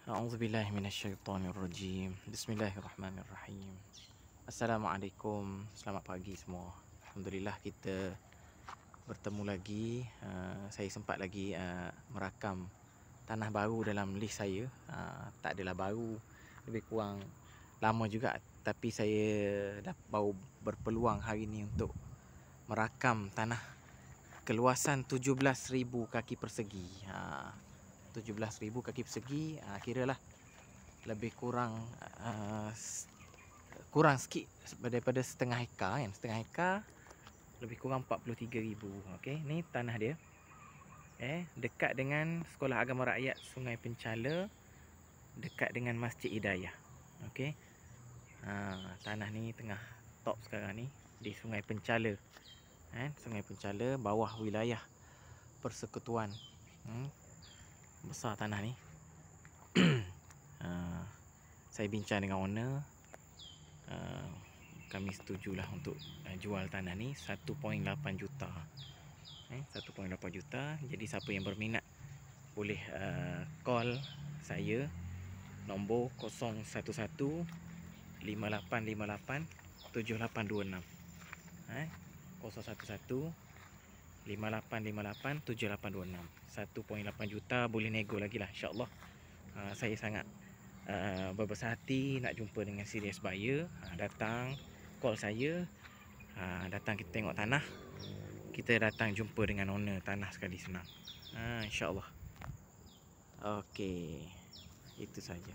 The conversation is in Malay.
A'udzubillahi minasyaitonirrajim. Bismillahirrahmanirrahim. Assalamualaikum. Selamat pagi semua. Alhamdulillah kita bertemu lagi. Saya sempat lagi merakam tanah baru dalam list saya. Tak adalah baru, lebih kurang lama juga, tapi saya baru berpeluang hari ini untuk merakam tanah keluasan 17,000 kaki persegi. 17,000 kaki persegi, kiralah lebih kurang kurang sikit daripada setengah hektar kan. Setengah hektar lebih kurang 43,000. Okey, ni tanah dia. Dekat dengan Sekolah Agama Rakyat Sungai Penchala, dekat dengan Masjid Hidayah. Okey. Tanah ni tengah top sekarang ni di Sungai Penchala. Sungai Penchala, bawah wilayah Persekutuan. Besar tanah ni. Saya bincang dengan owner. Kami setujulah untuk jual tanah ni 1.8 juta. 1.8 juta. Jadi siapa yang berminat boleh call saya, nombor 011 5858 7826. 011 5858 7826. 1.8 juta, boleh nego lagi lah, insyaAllah. Saya sangat berbesar hati nak jumpa dengan serious buyer. Datang call saya, datang kita tengok tanah, kita datang jumpa dengan owner tanah sekali, senang. InsyaAllah. Okey, itu saja.